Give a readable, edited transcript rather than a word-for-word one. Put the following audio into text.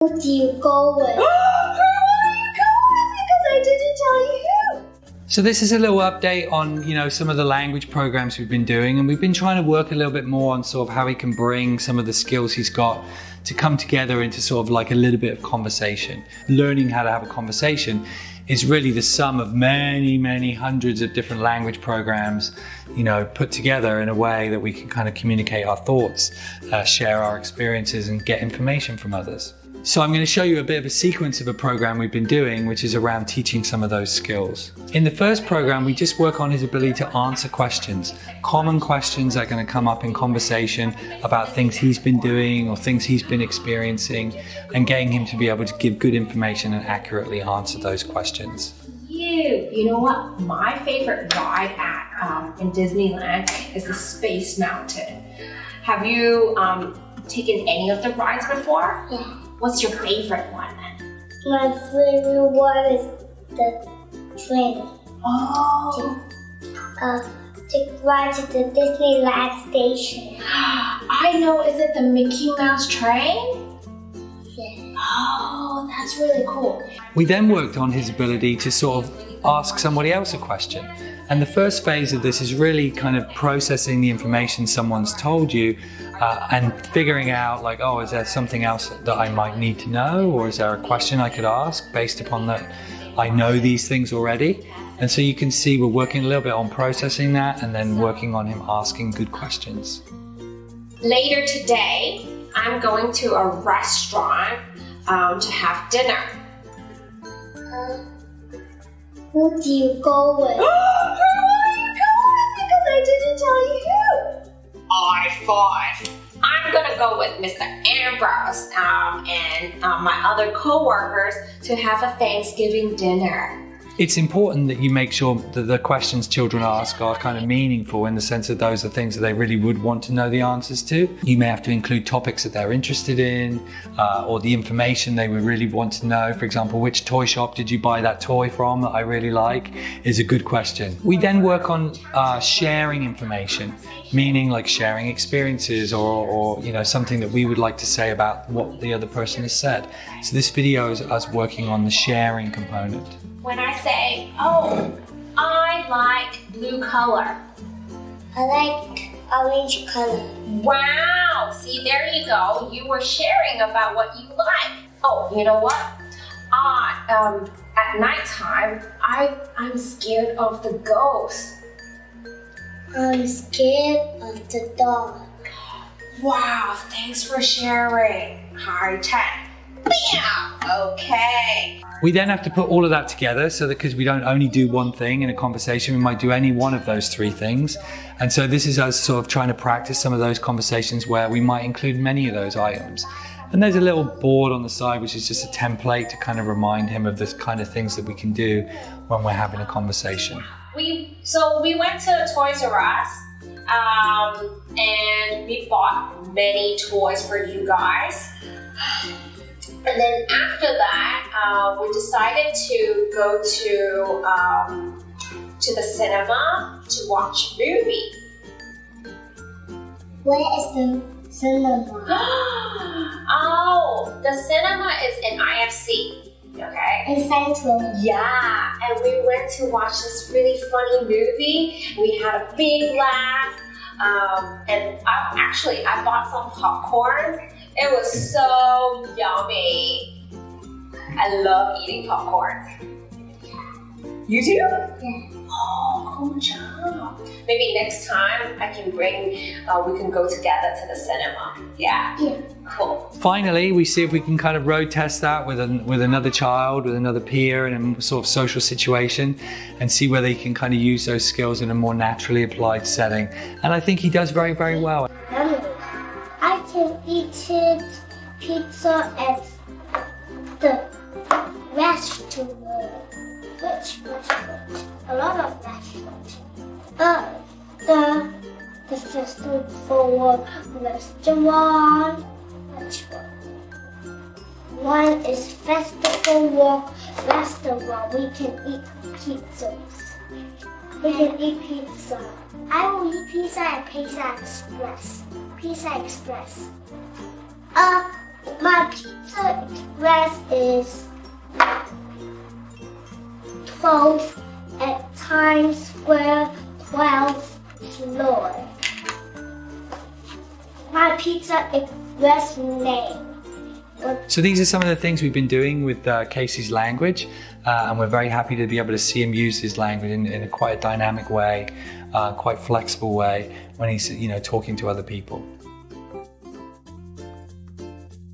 Who do you go with? Who are you going? Because I didn't tell you. So this is a little update on, some of the language programs we've been doing, and we've been trying to work a little bit more on sort of how he can bring some of the skills he's got to come together into sort of like a little bit of conversation. Learning how to have a conversation is really the sum of many, many hundreds of different language programs, put together in a way that we can kind of communicate our thoughts, share our experiences, and get information from others. So I'm going to show you a bit of a sequence of a program we've been doing, which is around teaching some of those skills. In the first program, we just work on his ability to answer questions. Common questions that are going to come up in conversation about things he's been doing or things he's been experiencing, and getting him to be able to give good information and accurately answer those questions. You know what? My favorite ride in Disneyland is the Space Mountain. Have you taken any of the rides before? Yeah. What's your favorite one then? My favorite one is the train. Oh. To ride to the Disneyland station. I know. Is it the Mickey Mouse train? Yeah. Oh, that's really cool. We then worked on his ability to sort of ask somebody else a question. And the first phase of this is really kind of processing the information someone's told you and figuring out like, is there something else that I might need to know? Or is there a question I could ask based upon that I know these things already? And so you can see we're working a little bit on processing that and then working on him asking good questions. Later today, I'm going to a restaurant to have dinner. Who do you go with? Who are you going? Because I didn't tell you. I5. I'm gonna go with Mr. Ambrose and my other co-workers to have a Thanksgiving dinner. It's important that you make sure that the questions children ask are kind of meaningful in the sense that those are things that they really would want to know the answers to. You may have to include topics that they're interested in or the information they would really want to know. For example, which toy shop did you buy that toy from that I really like is a good question. We then work on sharing information, meaning like sharing experiences or something that we would like to say about what the other person has said. So this video is us working on the sharing component. When I say, I like blue color. I like orange color. Wow, see, there you go. You were sharing about what you like. Oh, you know what? At nighttime, I'm scared of the ghost. I'm scared of the dog. Wow, thanks for sharing. High tech. Bam! Okay. We then have to put all of that together so that because we don't only do one thing in a conversation, we might do any one of those three things. And so this is us sort of trying to practice some of those conversations where we might include many of those items. And there's a little board on the side, which is just a template to kind of remind him of the kind of things that we can do when we're having a conversation. We went to Toys R Us and we bought many toys for you guys. And then after that, we decided to go to the cinema to watch a movie. Where is the cinema? Oh, the cinema is in IFC, okay? In Central. Yeah, and we went to watch this really funny movie. We had a big laugh, and I bought some popcorn. It was so yummy. I love eating popcorn. You do? Yeah. Oh, cool job. Maybe next time we can go together to the cinema. Yeah? Yeah. Cool. Finally, we see if we can kind of road test that with another child, with another peer in a sort of social situation and see whether he can kind of use those skills in a more naturally applied setting. And I think he does very, very well. I can eat pizza at the restaurant. Which restaurant? A lot of restaurants. The festival restaurant. Which one? One is Festival Walk Restaurant. We can eat pizzas. We can eat pizza. I will eat pizza at Pizza Express. Pizza Express. My pizza address is 12 at Times Square, 12th floor. My pizza address name. So these are some of the things we've been doing with Kasey's language, and we're very happy to be able to see him use his language in a quite a dynamic way, quite flexible way when he's talking to other people.